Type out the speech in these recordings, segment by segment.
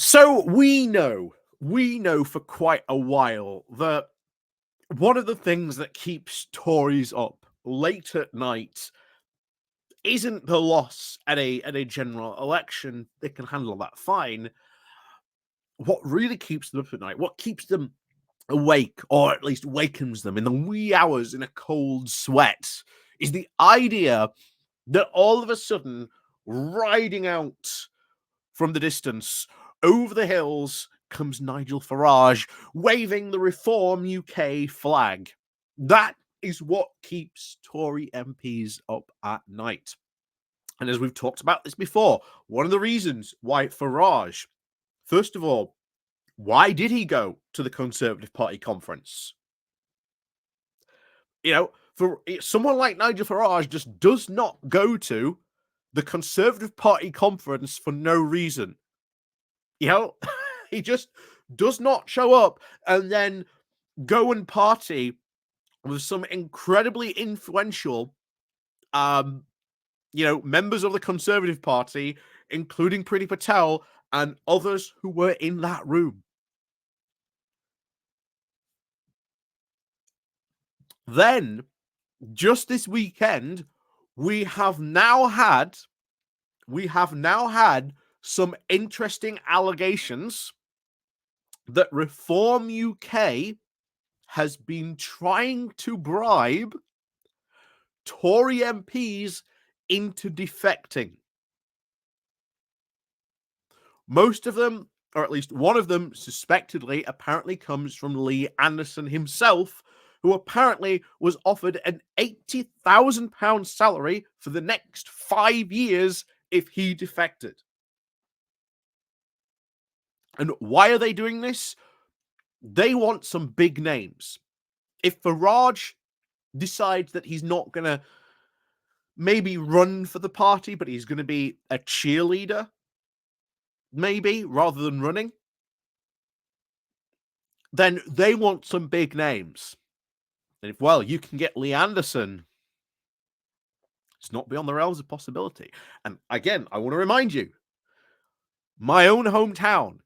So we know for quite a while that one of the things that keeps Tories up late at night isn't the loss at a general election. They can handle that fine. What really keeps them up at night, what keeps them awake, or at least wakens them in the wee hours in a cold sweat, is the idea that all of a sudden, riding out from the distance, over the hills, comes Nigel Farage waving the Reform UK flag. That is what keeps Tory MPs up at night. And as we've talked about this before, one of the reasons why Farage, first of all, why did he go to the Conservative Party conference? For someone like Nigel Farage just does not go to the Conservative Party conference for no reason. He just does not show up and then go and party with some incredibly influential, members of the Conservative Party, including Priti Patel and others who were in that room. Then, just this weekend, we have now had some interesting allegations that Reform UK has been trying to bribe Tory MPs into defecting. Most of them, or at least one of them, suspectedly, apparently comes from Lee Anderson himself, who apparently was offered an £80,000 salary for the next 5 years if he defected. And why are they doing this? They want some big names. If Farage decides that he's not going to maybe run for the party, but he's going to be a cheerleader, maybe, rather than running, then they want some big names. And if, you can get Lee Anderson, it's not beyond the realms of possibility. And again, I want to remind you, my own hometown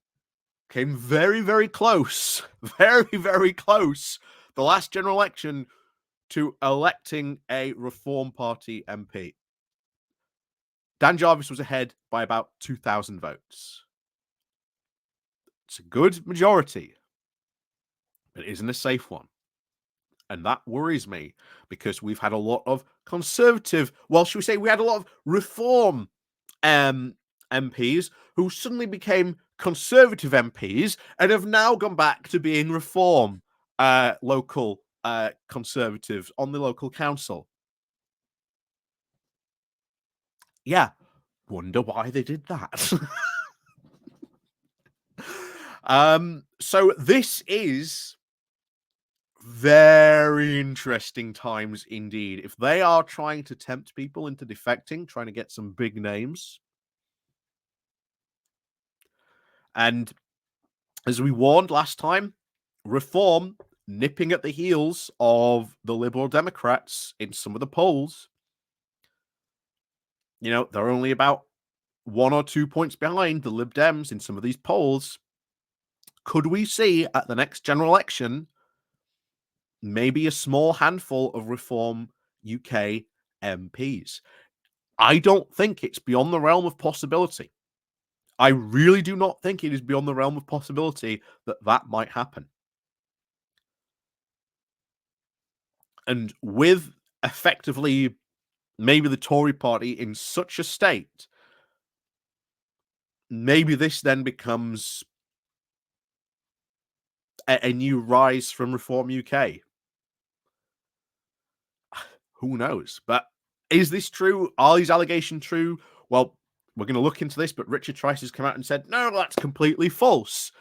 came very, very close, very, very close, the last general election, to electing a Reform Party MP. Dan Jarvis was ahead by about 2,000 votes. It's a good majority, but it isn't a safe one. And that worries me because we've had a lot of Conservative, should we say we had a lot of Reform MPs who suddenly became Conservative MPs and have now gone back to being Reform local Conservatives on the local council. Yeah, wonder why they did that. So this is very interesting times indeed. If they are trying to tempt people into defecting, trying to get some big names, and as we warned last time, Reform nipping at the heels of the Liberal Democrats in some of the polls. They're only about 1 or 2 points behind the Lib Dems in some of these polls. Could we see at the next general election maybe a small handful of Reform UK MPs? I don't think it's beyond the realm of possibility. I really do not think it is beyond the realm of possibility that might happen. And with effectively maybe the Tory party in such a state, maybe this then becomes a new rise from Reform UK. Who knows? But is this true? Are these allegations true? Well, we're going to look into this, but Richard Trice has come out and said, no, that's completely false.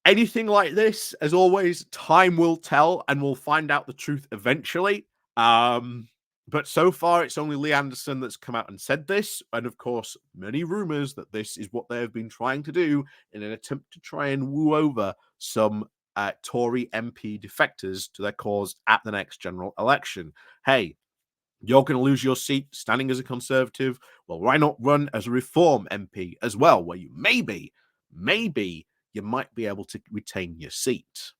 Anything like this, as always, time will tell and we'll find out the truth eventually. But so far, it's only Lee Anderson that's come out and said this. And of course, many rumors that this is what they have been trying to do in an attempt to try and woo over some Tory MP defectors to their cause at the next general election. Hey, You're going to lose your seat standing as a Conservative. Well, why not run as a Reform MP as well, where you maybe you might be able to retain your seat.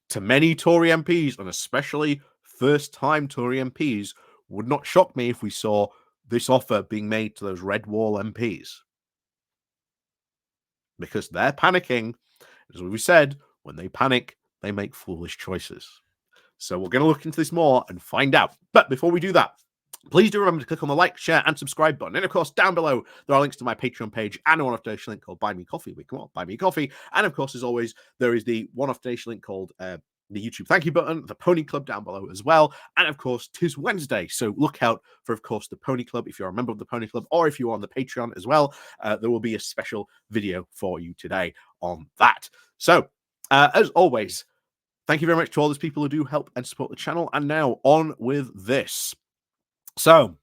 To many Tory MPs, and especially first-time Tory MPs, would not shock me if we saw this offer being made to those red wall MPs. Because they're panicking. As we said, when they panic, they make foolish choices. So we're going to look into this more and find out. But before we do that, please do remember to click on the like, share, and subscribe button. And of course, down below, there are links to my Patreon page and a one-off donation link called Buy Me Coffee. We come on, Buy Me Coffee. And of course, as always, there is the one-off donation link called the YouTube thank you button, the Pony Club down below as well. And of course, 'tis Wednesday. So look out for, of course, the Pony Club. If you're a member of the Pony Club or if you're on the Patreon as well, there will be a special video for you today on that. So, as always, thank you very much to all those people who do help and support the channel. And now on with this. So,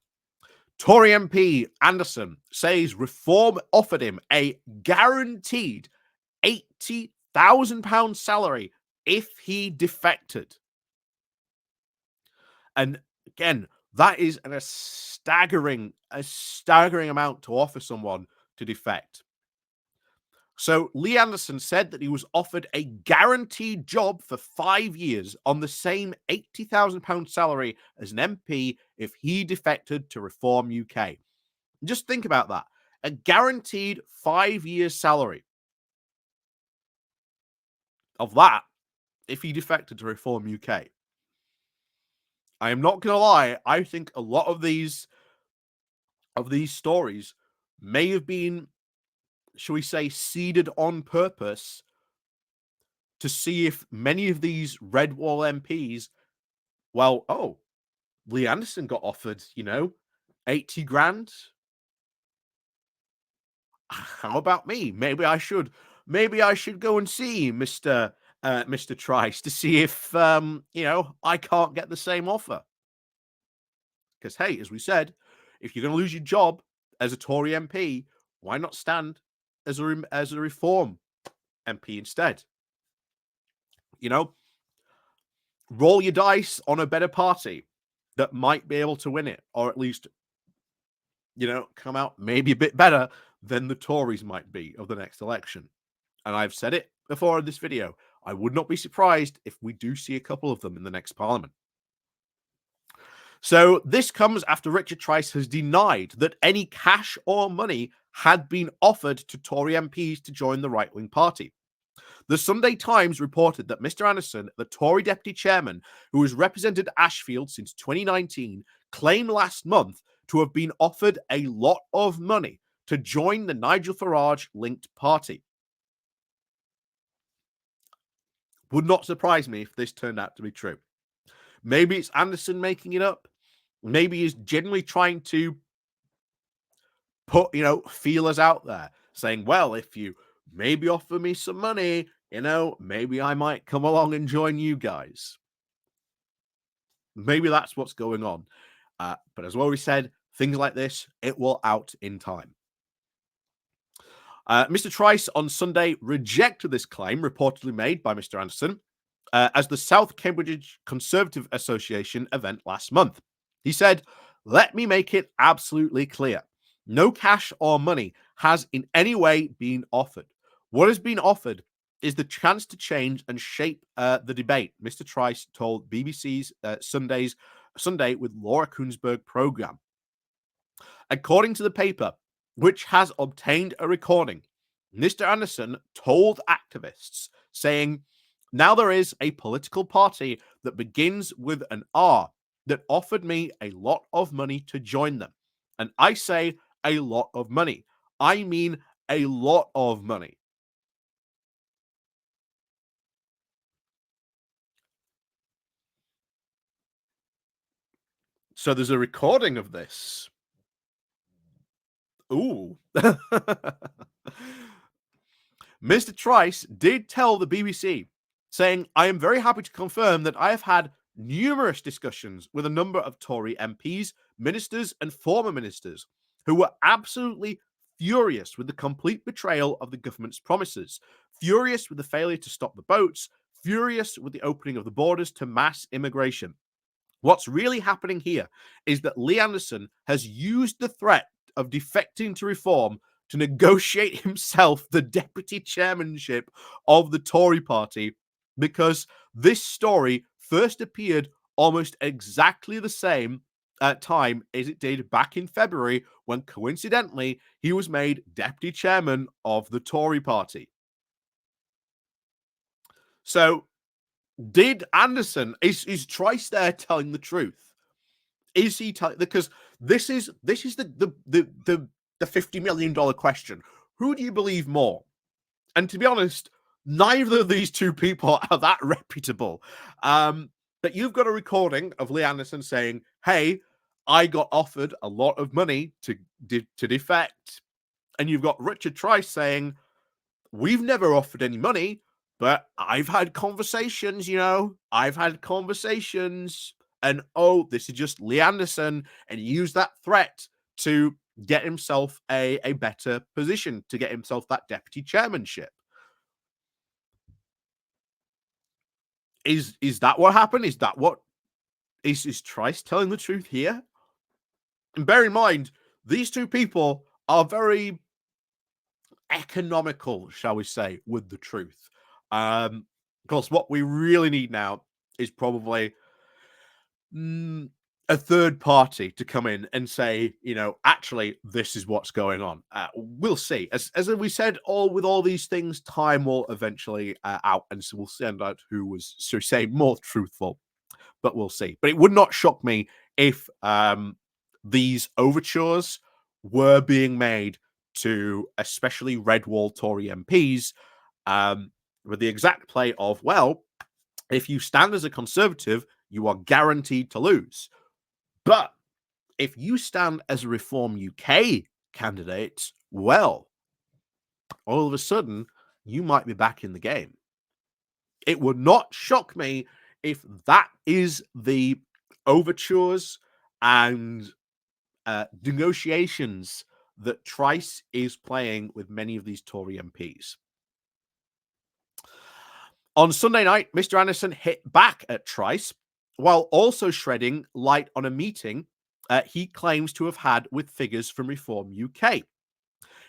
Tory MP Anderson says Reform offered him a guaranteed £80,000 salary if he defected. And again, that is a staggering amount to offer someone to defect. So Lee Anderson said that he was offered a guaranteed job for 5 years on the same £80,000 salary as an MP if he defected to Reform UK. Just think about that. A guaranteed 5-year salary of that if he defected to Reform UK. I am not going to lie. I think a lot of these stories may have been, shall we say, seeded on purpose to see if many of these red wall MPs, well, oh, Lee Anderson got offered, 80 grand. How about me? Maybe I should go and see Mr. Trice to see if, I can't get the same offer. Because, hey, as we said, if you're going to lose your job as a Tory MP, why not stand as a Reform MP instead? Roll your dice on a better party that might be able to win it, or at least, come out maybe a bit better than the Tories might be of the next election. And I've said it before in this video. I would not be surprised if we do see a couple of them in the next parliament. So this comes after Richard Trice has denied that any cash or money had been offered to Tory MPs to join the right-wing party. The Sunday Times reported that Mr. Anderson, the Tory deputy chairman, who has represented Ashfield since 2019, claimed last month to have been offered a lot of money to join the Nigel Farage-linked party. Would not surprise me if this turned out to be true. Maybe it's Anderson making it up. Maybe he's genuinely trying to put, feelers out there, saying, well, if you maybe offer me some money, maybe I might come along and join you guys. Maybe that's what's going on. But as well we said, things like this, it will out in time. Mr. Trice on Sunday rejected this claim reportedly made by Mr. Anderson as the South Cambridge Conservative Association event last month. He said, "Let me make it absolutely clear. No cash or money has in any way been offered. What has been offered is the chance to change and shape the debate," Mr. Trice told BBC's Sunday with Laura Kuenssberg programme. According to the paper, which has obtained a recording, Mr. Anderson told activists, saying, "Now there is a political party that begins with an R that offered me a lot of money to join them. And I say a lot of money. I mean a lot of money." So there's a recording of this. Ooh. Mr. Trice did tell the BBC, saying, "I am very happy to confirm that I have had numerous discussions with a number of Tory MPs, ministers, and former ministers who were absolutely furious with the complete betrayal of the government's promises, furious with the failure to stop the boats, furious with the opening of the borders to mass immigration. What's really happening here is that Lee Anderson has used the threat of defecting to reform to negotiate himself the deputy chairmanship of the Tory party, because this story first appeared almost exactly the same time as it did back in February, when coincidentally he was made deputy chairman of the Tory party. So did Anderson, is Trice there telling the truth? Is he telling, because this is the $50 million question. Who do you believe more? And to be honest, neither of these two people are that reputable. But you've got a recording of Lee Anderson saying, "Hey, I got offered a lot of money to defect," and you've got Richard Trice saying, "We've never offered any money, but I've had conversations, I've had conversations." And oh, this is just Lee Anderson, and he used that threat to get himself a better position, to get himself that deputy chairmanship. Is that what happened? Is that what is Trice telling the truth here? And bear in mind, these two people are very economical, shall we say, with the truth. Because what we really need now is probably a third party to come in and say, actually, this is what's going on. We'll see. As we said, with all these things, time will eventually out, and so we'll send out who was, so say, more truthful. But we'll see. But it would not shock me if these overtures were being made to especially red wall Tory MPs, with the exact play of, well, if you stand as a Conservative, you are guaranteed to lose. But if you stand as a Reform UK candidate, well, all of a sudden, you might be back in the game. It would not shock me if that is the overtures and negotiations that Trice is playing with many of these Tory MPs. On Sunday night, Mr. Anderson hit back at Trice while also shedding light on a meeting he claims to have had with figures from Reform UK.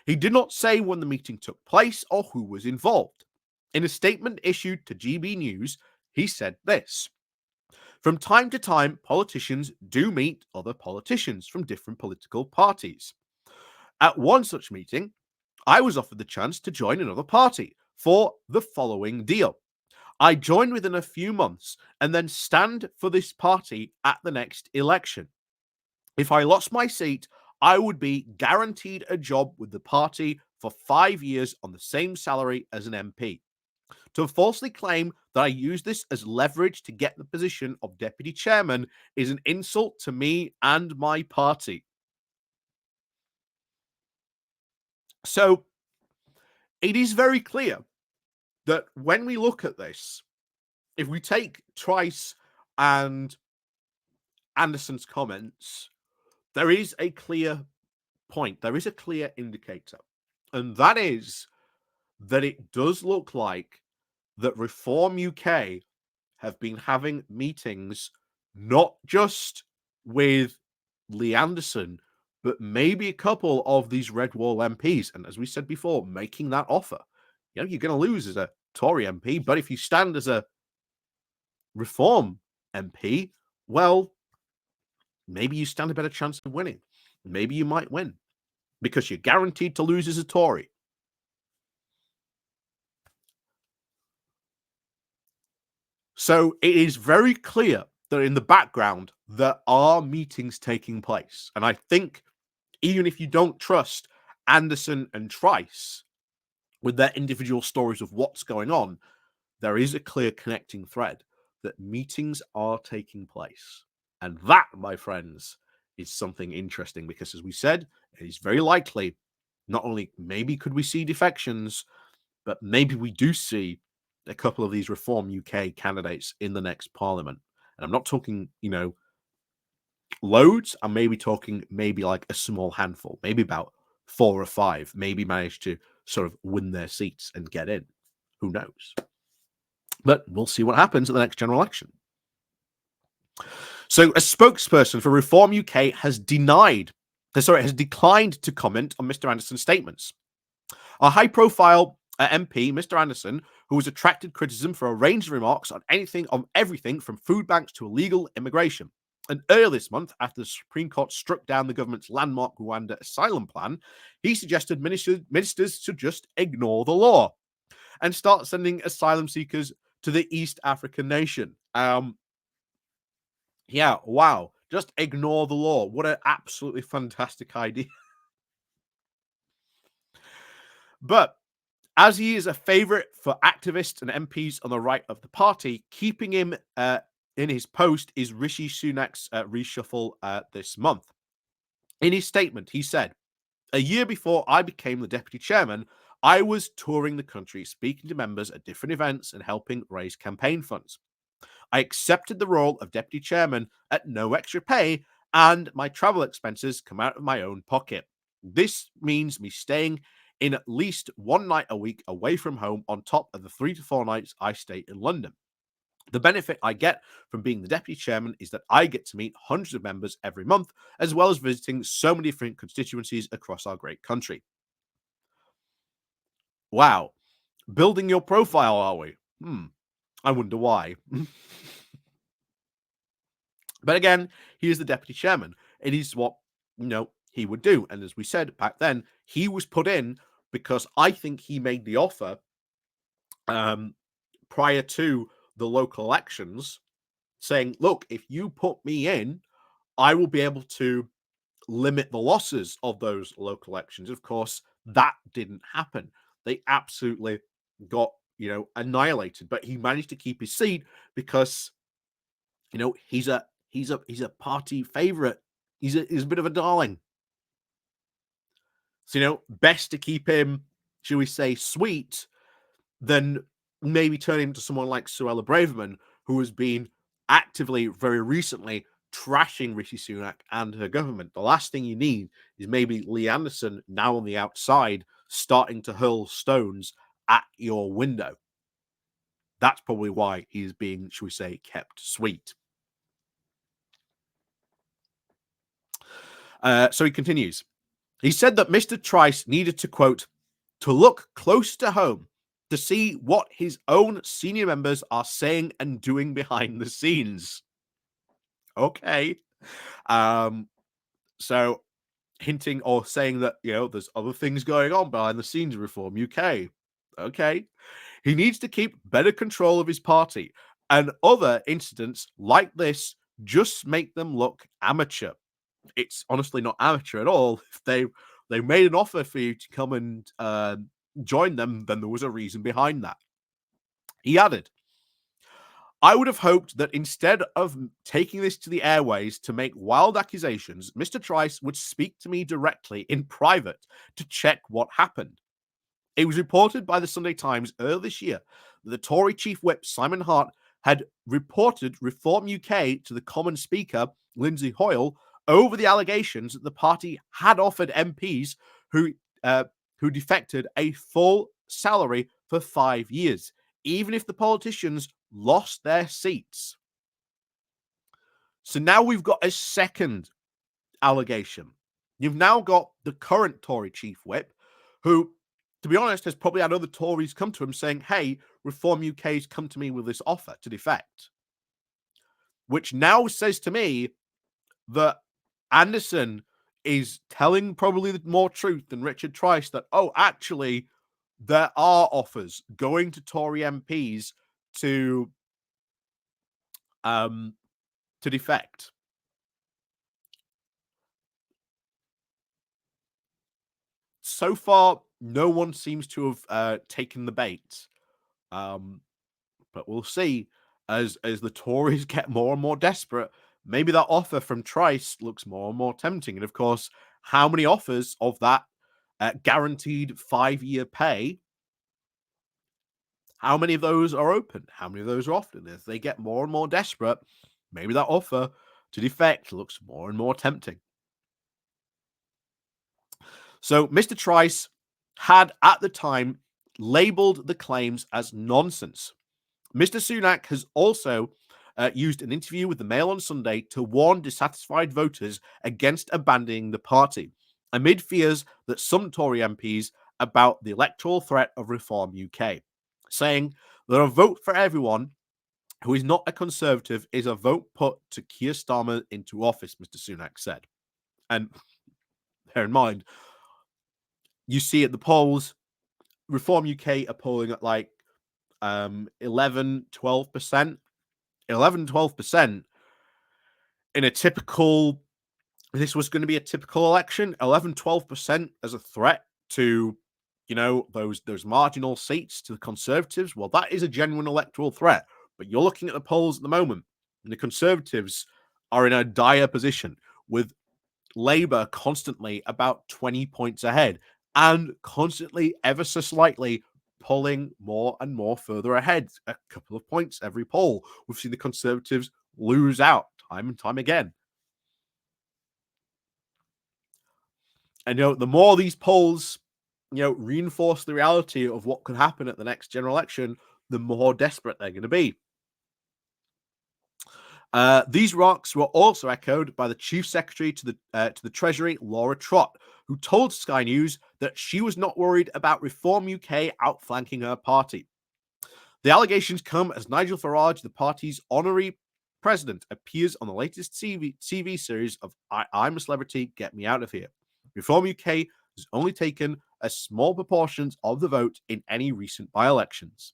He did not say when the meeting took place or who was involved. In a statement issued to GB News, he said this: "From time to time, politicians do meet other politicians from different political parties. At one such meeting, I was offered the chance to join another party for the following deal. I joined within a few months and then stand for this party at the next election. If I lost my seat, I would be guaranteed a job with the party for 5 years on the same salary as an MP. To falsely claim that I use this as leverage to get the position of deputy chairman is an insult to me and my party." So it is very clear that when we look at this, if we take Trice and Anderson's comments, there is a clear point, there is a clear indicator, and that is that it does look like that Reform UK have been having meetings not just with Lee Anderson, but maybe a couple of these Red Wall MPs. And as we said before, making that offer. You're going to lose as a Tory MP, but if you stand as a Reform MP, well, maybe you stand a better chance of winning. Maybe you might win because you're guaranteed to lose as a Tory. So it is very clear that in the background, there are meetings taking place. And I think even if you don't trust Anderson and Trice with their individual stories of what's going on, there is a clear connecting thread that meetings are taking place. And that, my friends, is something interesting because, as we said, it is very likely not only maybe could we see defections, but maybe we do see a couple of these Reform UK candidates in the next parliament. And I'm not talking, loads. I'm maybe talking like a small handful, maybe about 4 or 5, maybe manage to sort of win their seats and get in. Who knows? But we'll see what happens at the next general election. So, a spokesperson for Reform UK has declined to comment on Mr. Anderson's statements. A high-profile MP, Mr. Anderson, who has attracted criticism for a range of remarks on everything from food banks to illegal immigration. And earlier this month, after the Supreme Court struck down the government's landmark Rwanda asylum plan, he suggested ministers should just ignore the law and start sending asylum seekers to the East African nation. Yeah, wow. Just ignore the law. What an absolutely fantastic idea. But as he is a favorite for activists and MPs on the right of the party, keeping him in his post is Rishi Sunak's reshuffle this month. In his statement, he said, "A year before I became the deputy chairman, I was touring the country, speaking to members at different events and helping raise campaign funds. I accepted the role of deputy chairman at no extra pay, and my travel expenses come out of my own pocket. This means me staying in at least one night a week away from home on top of the 3 to 4 nights I stay in London. The benefit I get from being the deputy chairman is that I get to meet hundreds of members every month, as well as visiting so many different constituencies across our great country." Wow. Building your profile, are we? I wonder why. But again, he is the deputy chairman. It is what, he would do. And as we said back then, he was put in because I think he made the offer prior to the local elections saying, look, if you put me in, I will be able to limit the losses of those local elections. Of course, that didn't happen. They absolutely got, annihilated. But he managed to keep his seat because, he's a party favorite. He's a bit of a darling. So, best to keep him, shall we say, sweet than maybe turn him to someone like Suella Braverman, who has been actively, very recently, trashing Rishi Sunak and her government. The last thing you need is maybe Lee Anderson, now on the outside, starting to hurl stones at your window. That's probably why he's being, shall we say, kept sweet. So he continues. He said that Mr. Trice needed to, quote, to look close to home to see what his own senior members are saying and doing behind the scenes. Okay. So hinting or saying that, there's other things going on behind the scenes of Reform UK. Okay. He needs to keep better control of his party, and other incidents like this just make them look amateur. It's honestly not amateur at all. If they made an offer for you to come and join them, then there was a reason behind that. He added, I would have hoped that instead of taking this to the airways to make wild accusations, Mr. Trice would speak to me directly in private to check what happened. It was reported by the Sunday Times earlier this year that the Tory Chief Whip, Simon Hart, had reported Reform UK to the Common Speaker, Lindsay Hoyle, over the allegations that the party had offered MPs who defected a full salary for 5 years, even if the politicians lost their seats. So now we've got a second allegation. You've now got the current Tory Chief Whip, who, to be honest, has probably had other Tories come to him saying, hey, Reform UK's come to me with this offer to defect. Which now says to me that Anderson is telling probably more truth than Richard Trice that, actually, there are offers going to Tory MPs to defect. So far, no one seems to have taken the bait. But we'll see as the Tories get more and more desperate. Maybe that offer from Trice looks more and more tempting. And of course, how many offers of that guaranteed 5-year pay? How many of those are open? How many of those are often? As they get more and more desperate, maybe that offer to defect looks more and more tempting. So Mr. Trice had at the time labeled the claims as nonsense. Mr. Sunak has also used an interview with the Mail on Sunday to warn dissatisfied voters against abandoning the party, amid fears that some Tory MPs about the electoral threat of Reform UK, saying that a vote for everyone who is not a Conservative is a vote put to Keir Starmer into office, Mr. Sunak said. And bear in mind, you see at the polls, Reform UK are polling at like 11, 12%. 11, 12% in a typical, this was going to be a typical election, 11, 12% as a threat to, those marginal seats to the Conservatives. Well, that is a genuine electoral threat. But you're looking at the polls at the moment, and the Conservatives are in a dire position with Labour constantly about 20 points ahead and constantly, ever so slightly, pulling more and more further ahead, a couple of points every poll. We've seen the Conservatives lose out time and time again. And, the more these polls, reinforce the reality of what could happen at the next general election, the more desperate they're going to be. These remarks were also echoed by the Chief Secretary to the Treasury, Laura Trott, who told Sky News that she was not worried about Reform UK outflanking her party. The allegations come as Nigel Farage, the party's honorary president, appears on the latest TV series of I'm a Celebrity, Get Me Out of Here. Reform UK has only taken a small proportion of the vote in any recent by-elections.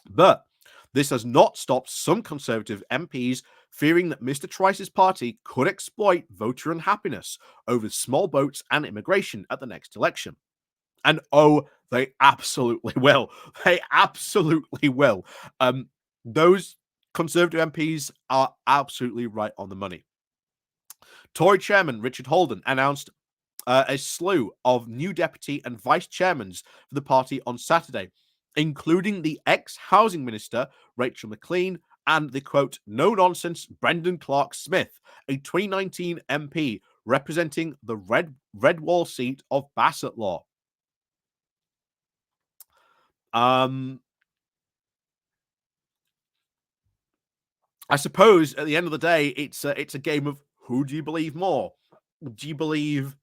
But this has not stopped some Conservative MPs fearing that Mr. Trice's party could exploit voter unhappiness over small votes and immigration at the next election. And they absolutely will. They absolutely will. Those Conservative MPs are absolutely right on the money. Tory chairman Richard Holden announced a slew of new deputy and vice chairmans for the party on Saturday, including the ex-housing minister, Rachel McLean, and the, quote, no-nonsense Brendan Clark-Smith, a 2019 MP representing the Redwall seat of Bassetlaw. I suppose at the end of the day, it's a game of who do you believe more? Do you believe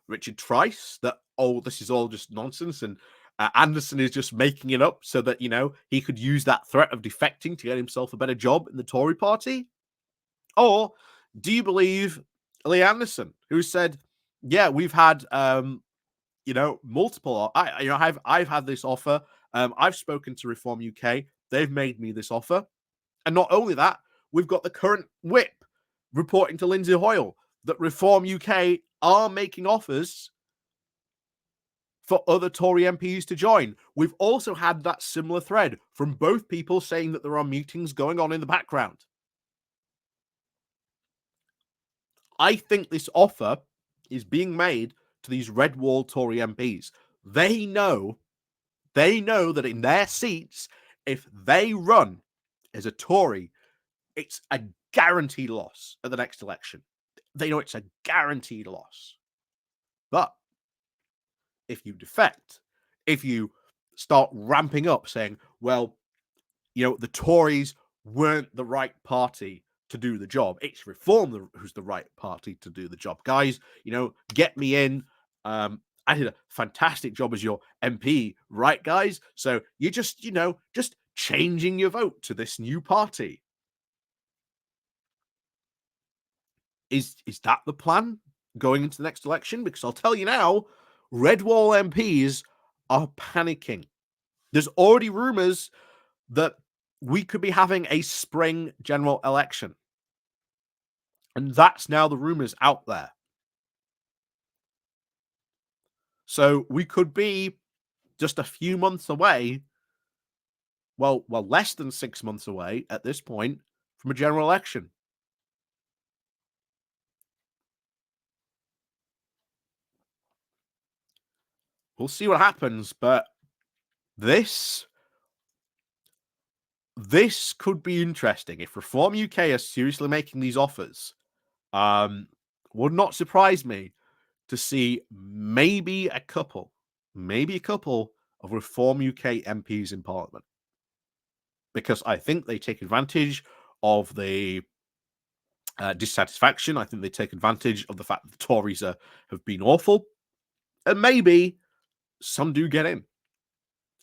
Richard Trice that, this is all just nonsense and Anderson is just making it up so that, he could use that threat of defecting to get himself a better job in the Tory party? Or do you believe Lee Anderson, who said, yeah, we've had, multiple, I've had this offer. I've spoken to Reform UK. They've made me this offer. And not only that, we've got the current whip reporting to Lindsay Hoyle that Reform UK are making offers for other Tory MPs to join. We've also had that similar thread from both people saying that there are meetings going on in the background. I think this offer is being made to these Redwall Tory MPs. They know that in their seats, if they run as a Tory, it's a guaranteed loss at the next election. They know it's a guaranteed loss. But if you defect, if you start ramping up saying, well, the Tories weren't the right party to do the job. It's Reform who's the right party to do the job. Guys, get me in. I did a fantastic job as your MP, right, guys? So you're just, just changing your vote to this new party. Is that the plan going into the next election? Because I'll tell you now, Redwall MPs are panicking. There's already rumours that we could be having a spring general election. And that's now the rumours out there. So we could be just a few months away, well, less than 6 months away at this point from a general election. We'll see what happens, but this could be interesting. If Reform UK are seriously making these offers, would not surprise me to see maybe a couple of Reform UK MPs in Parliament. because I think they take advantage of the dissatisfaction. I think they take advantage of the fact that the Tories have been awful, and maybe some do get in.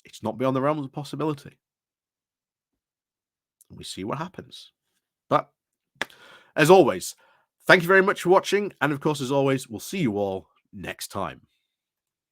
It's not beyond the realms of possibility. We see what happens. But as always, thank you very much for watching, and of course, as always, we'll see you all next time.